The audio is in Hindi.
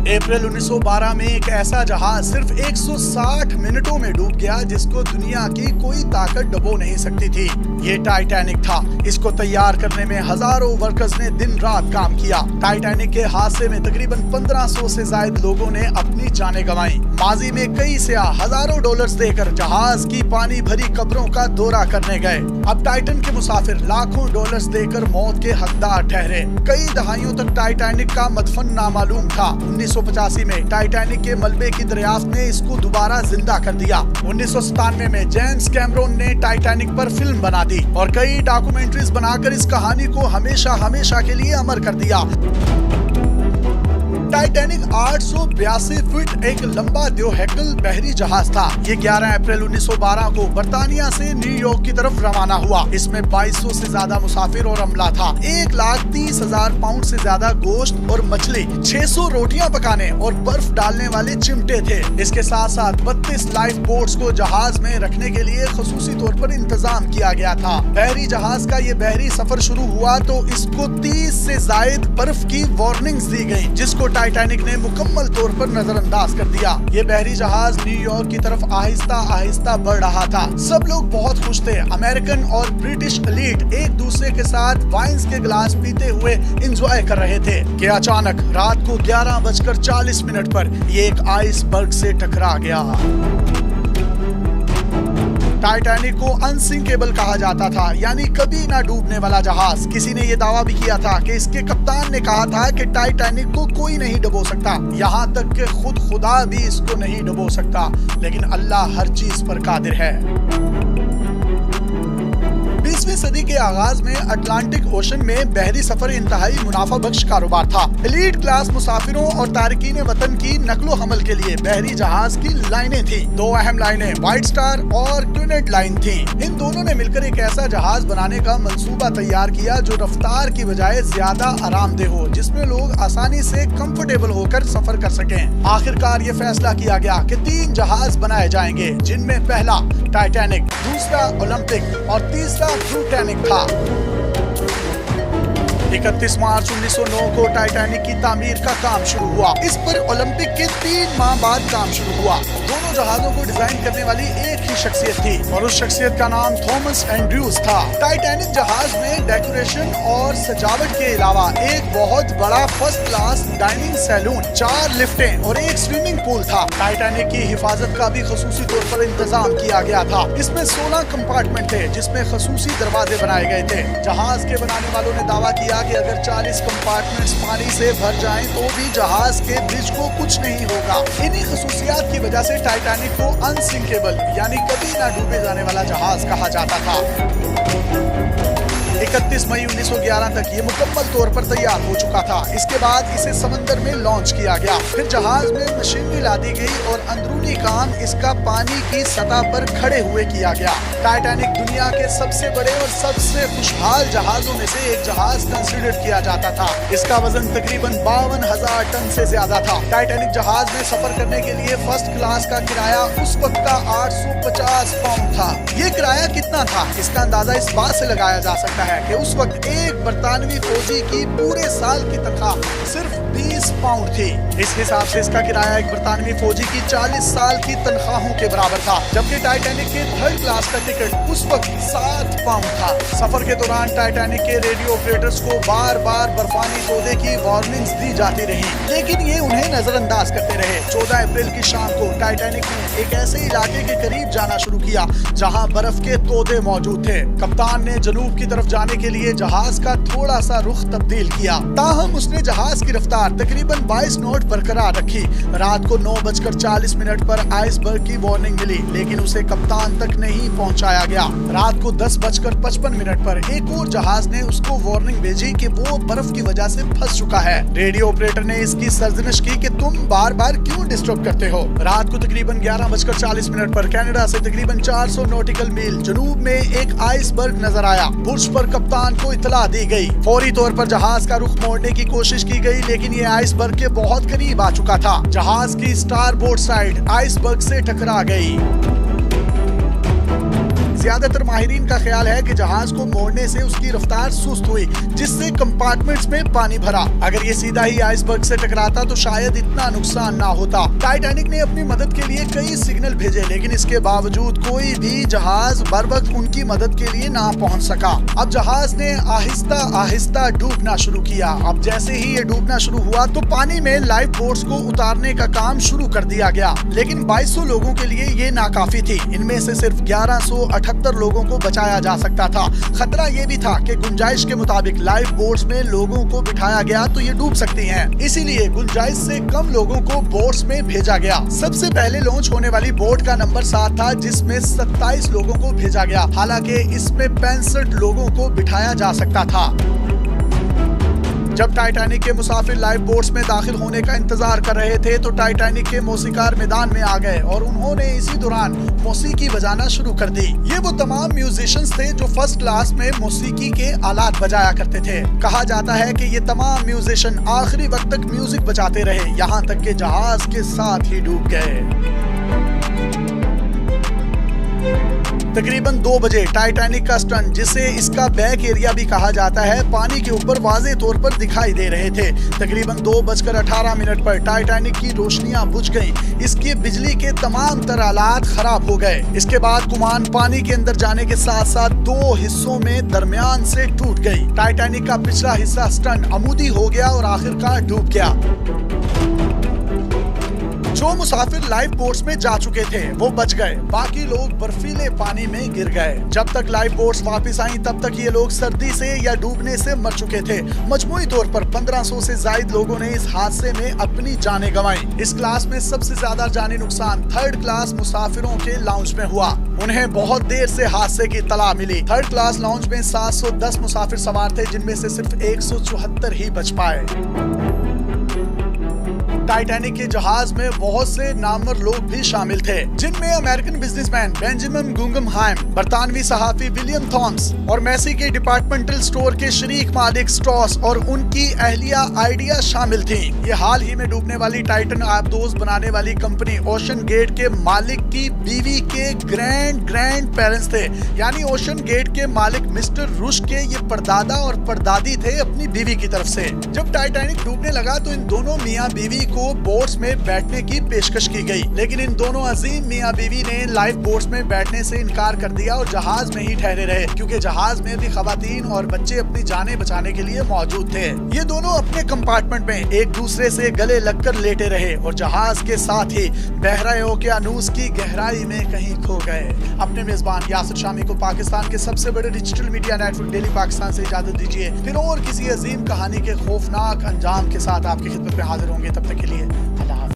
अप्रैल 1912 में एक ऐसा जहाज सिर्फ 160 मिनटों में डूब गया जिसको दुनिया की कोई ताकत डुबो नहीं सकती थी। ये टाइटैनिक था। इसको तैयार करने में हजारों वर्कर्स ने दिन रात काम किया। टाइटैनिक के हादसे में तकरीबन 1500 से ज्यादा लोगों ने अपनी जानें गंवाई। माजी में कई सियाह हजारों डॉलर्स देकर जहाज की पानी भरी कब्रों का दौरा करने गए। अब टाइटन के मुसाफिर लाखों डॉलर्स देकर मौत के हकदार ठहरे। कई दहाइयों तक टाइटैनिक का मदफन नामालूम था। 1985 में टाइटैनिक के मलबे की दरियाफ्त ने इसको दोबारा जिंदा कर दिया। 1997 में जेम्स कैमरून ने टाइटैनिक पर फिल्म बना दी और कई डॉक्यूमेंट्रीज बनाकर इस कहानी को हमेशा हमेशा के लिए अमर कर दिया। टाइटैनिक 882 फीट एक लंबा द्योहेकल बहरी जहाज था। ये 11 अप्रैल 1912 को बर्तानिया से न्यूयॉर्क की तरफ रवाना हुआ। इसमें 2200 से ज्यादा मुसाफिर और अमला था। 1,30,000 पाउंड से ज्यादा गोश्त और मछली, 600 रोटियां पकाने और बर्फ डालने वाले चिमटे थे। इसके साथ साथ 32 लाइफ बोट्स को जहाज में रखने के लिए खसूसी तौर पर इंतजाम किया गया था। बहरी जहाज का ये बहरी सफर शुरू हुआ तो इसको 30 से ज्यादा बर्फ की वार्निंग्स दी गई, जिसको टाइटैनिक ने मुकम्मल तौर पर नजरअंदाज कर दिया। ये बहरी जहाज न्यूयॉर्क की तरफ आहिस्ता आहिस्ता बढ़ रहा था। सब लोग बहुत खुश थे। अमेरिकन और ब्रिटिश एलीट एक दूसरे के साथ वाइन्स के गिलास पीते हुए एंजॉय कर रहे थे कि अचानक रात को 11:40 पर ये एक आइसबर्ग से टकरा गया। टाइटैनिक को अनसिंकेबल कहा जाता था, यानी कभी ना डूबने वाला जहाज। किसी ने ये दावा भी किया था कि इसके कप्तान ने कहा था कि टाइटैनिक को कोई नहीं डुबो सकता, यहाँ तक कि खुद खुदा भी इसको नहीं डुबो सकता। लेकिन अल्लाह हर चीज पर कादिर है। 20वीं सदी के आगाज में अटलांटिक ओशन में बहरी सफर इंतहाई मुनाफा बख्श कारोबार था। एलीट क्लास मुसाफिरों और तारकीन वतन की नकलो हमल के लिए बहरी जहाज की लाइनें थी। 2 अहम लाइनें व्हाइट स्टार और क्विनेट लाइन थी। इन दोनों ने मिलकर एक ऐसा जहाज बनाने का मंसूबा तैयार किया जो रफ्तार की बजाय ज्यादा आरामदेह हो, जिसमें लोग आसानी से कंफर्टेबल होकर सफर कर सकें। आखिरकार ये फैसला किया गया कि 3 जहाज बनाए जाएंगे, जिनमें पहला टाइटैनिक, दूसरा ओलंपिक और तीसरा ब्रूटैनिक था। 31 मार्च 1909 को टाइटैनिक की तामीर का काम शुरू हुआ। इस पर ओलंपिक के 3 माह बाद काम शुरू हुआ। दोनों जहाजों को डिजाइन करने वाली एक ही शख्सियत थी और उस शख्सियत का नाम थॉमस एंड्रयूज था। टाइटैनिक जहाज में डेकोरेशन और सजावट के अलावा एक बहुत बड़ा फर्स्ट क्लास डाइनिंग सैलून, 4 लिफ्टें और एक स्विमिंग पूल था। टाइटैनिक की हिफाजत का भी खसूसी तौर पर इंतजाम किया गया था। इसमें 16 कंपार्टमेंट थे, जिसमें खसूसी दरवाजे बनाए गए थे। जहाज के बनाने वालों ने दावा किया कि अगर 40 कंपार्टमेंट्स पानी से भर जाएं तो भी जहाज के ब्रिज को कुछ नहीं होगा। इन्हीं खसूसियात की वजह से टाइटैनिक को अनसिंकेबल यानी कभी ना डूबे जाने वाला जहाज कहा जाता था। 31 मई 1911 तक ये मुकम्मल तौर पर तैयार हो चुका था। इसके बाद इसे समंदर में लॉन्च किया गया। फिर जहाज में मशीनरी ला दी गई और अंदरूनी काम इसका पानी की सतह पर खड़े हुए किया गया। टाइटैनिक दुनिया के सबसे बड़े और सबसे खुशहाल जहाजों में से एक जहाज कंसीडर किया जाता था। इसका वजन तकरीबन 52,000 टन से ज्यादा था। टाइटैनिक जहाज में सफर करने के लिए फर्स्ट क्लास का किराया उस वक्त का 850 पाउंड था। ये किराया कितना था, इसका अंदाजा इस बात से लगाया जा सकता है कि उस वक्त एक बरतानवी फौजी की पूरे साल की तनख्वाह सिर्फ 20 पाउंड थी। इस हिसाब से इसका किराया एक बरतानवी फौजी की 40 साल की तनख्वाहों के बराबर था। जबकि टाइटैनिक के 3rd क्लास का टिकट उस वक्त 7 पाउंड था। सफर के दौरान टाइटैनिक के रेडियो ऑपरेटर्स को बार बार बर्फानी तोदे की वार्निंग्स दी जाती रही, लेकिन ये उन्हें नजरअंदाज करते रहे। 14 अप्रैल की शाम को टाइटैनिक ने एक ऐसे इलाके के करीब जाना शुरू किया जहां बर्फ के तोदे मौजूद थे। कप्तान ने जनूब की तरफ जाने के लिए जहाज का थोड़ा सा रुख तब्दील किया, ताहम उसने जहाज की रफ्तार तकरीबन 22 नॉट बरकरार रखी। रात को 9:40 पर आइसबर्ग की वार्निंग मिली, लेकिन उसे कप्तान तक नहीं पहुंचाया गया। रात को 10:55 पर एक और जहाज ने उसको वार्निंग भेजी कि वो बर्फ की वजह से फंस चुका है। रेडियो ऑपरेटर ने इसकी सर्जनिश की कि तुम बार बार क्यों डिस्टर्ब करते हो। रात को तकरीबन 11:40 पर कनाडा से तकरीबन 400 नॉटिकल मील जनूब में एक आइसबर्ग नजर आया। बुर्ज पर कप्तान को इतला दी गई। फौरी तौर पर जहाज का रुख मोड़ने की कोशिश की गई, लेकिन ये आइसबर्ग के बहुत करीब आ चुका था। जहाज की स्टारबोर्ड साइड आइसबर्ग से टकरा गई। ज्यादातर माहिरीन का ख्याल है कि जहाज को मोड़ने से उसकी रफ्तार सुस्त हुई, जिससे कंपार्टमेंट्स में पानी भरा। अगर ये सीधा ही आइसबर्ग से टकराता तो शायद इतना नुकसान ना होता। टाइटैनिक ने अपनी मदद के लिए कई सिग्नल भेजे, लेकिन इसके बावजूद कोई भी जहाज बर वक्त उनकी मदद के लिए ना पहुंच सका। अब जहाज ने आहिस्ता आहिस्ता डूबना शुरू किया। अब जैसे ही ये डूबना शुरू हुआ तो पानी में लाइफ बोट्स को उतारने का काम शुरू कर दिया गया, लेकिन 2200 लोगों के लिए ये नाकाफी थी। इनमें से सिर्फ 1178 लोगों को बचाया जा सकता था। खतरा ये भी था कि गुंजाइश के मुताबिक लाइफ बोट्स में लोगों को बिठाया गया तो ये डूब सकती हैं। इसीलिए गुंजाइश से कम लोगों को बोट्स में भेजा गया। सबसे पहले लॉन्च होने वाली बोट का नंबर 7 था, जिसमें 27 लोगों को भेजा गया। हालांकि इसमें 65 लोगों को बिठाया जा सकता था। जब टाइटैनिक के मुसाफिर लाइफ बोट्स में दाखिल होने का इंतजार कर रहे थे तो टाइटैनिक के मौसीकार मैदान में आ गए और उन्होंने इसी दौरान मौसीकी बजाना शुरू कर दी। ये वो तमाम म्यूजिशियंस थे जो फर्स्ट क्लास में मौसीकी के आलात बजाया करते थे। कहा जाता है कि ये तमाम म्यूजिशियन आखिरी वक्त तक म्यूजिक बजाते रहे, यहाँ तक कि जहाज के साथ ही डूब गए। तकरीबन 2 बजे टाइटैनिक का स्टंट, जिसे इसका बैक एरिया भी कहा जाता है, पानी के ऊपर वाज़े तौर पर दिखाई दे रहे थे। तकरीबन 2:18 पर टाइटैनिक की रोशनियां बुझ गईं। इसके बिजली के तमाम तर आलात खराब हो गए। इसके बाद कुमान पानी के अंदर जाने के साथ साथ 2 हिस्सों में दरमियान से टूट गई। टाइटैनिक का पिछला हिस्सा स्टंट अमूदी हो गया और आखिरकार डूब गया। जो मुसाफिर लाइफ बोट्स में जा चुके थे वो बच गए, बाकी लोग बर्फीले पानी में गिर गए। जब तक लाइफ बोट्स वापस आईं तब तक ये लोग सर्दी से या डूबने से मर चुके थे। मजमूई तौर पर 1500 से ज्यादा लोगों ने इस हादसे में अपनी जानें गंवाई। इस क्लास में सबसे ज्यादा जानी नुकसान 3rd क्लास मुसाफिरों के लाउंज में हुआ। उन्हें बहुत देर से हादसे की तला मिली। 3rd क्लास लाउंज में 710 मुसाफिर सवार थे, जिनमें से सिर्फ 174 ही बच पाए। टाइटैनिक के जहाज में बहुत से नामवर लोग भी शामिल थे, जिनमें अमेरिकन बिजनेसमैन बेंजामिन गुगनहाइम, बरतानवी सहाफी विलियम थॉमस और मैसी के डिपार्टमेंटल स्टोर के शरीक मालिक स्ट्रॉस और उनकी अहलिया आइडिया शामिल थीं। ये हाल ही में डूबने वाली टाइटन आबदोज बनाने वाली कंपनी ओशन गेट के मालिक की बीवी के ग्रैंड पेरेंट्स थे। यानी ओशन गेट के मालिक मिस्टर रुश के ये परदादा और परदादी थे अपनी बीवी की तरफ से। जब टाइटैनिक डूबने लगा तो इन दोनों मियाँ बीवी को बोट्स में बैठने की पेशकश की गई, लेकिन इन दोनों अजीम मियाँ बीवी ने लाइफ बोट्स में बैठने से इनकार कर दिया और जहाज में ही ठहरे रहे, क्योंकि जहाज में भी खवातीन और बच्चे अपनी जानें बचाने के लिए मौजूद थे। ये दोनों अपने कंपार्टमेंट में एक दूसरे से गले लगकर लेटे रहे और जहाज के साथ ही बहरा ओकेयानूस की गहराई में कहीं खो गए। अपने मेजबान यासिर शामी को पाकिस्तान के सबसे बड़े digital media network daily Pakistan से इजाजत दीजिए। फिर और किसी अजीम कहानी के खौफनाक अंजाम के साथ आपकी खिदमत में हाजिर होंगे। तब तक के लिए अल्लाह।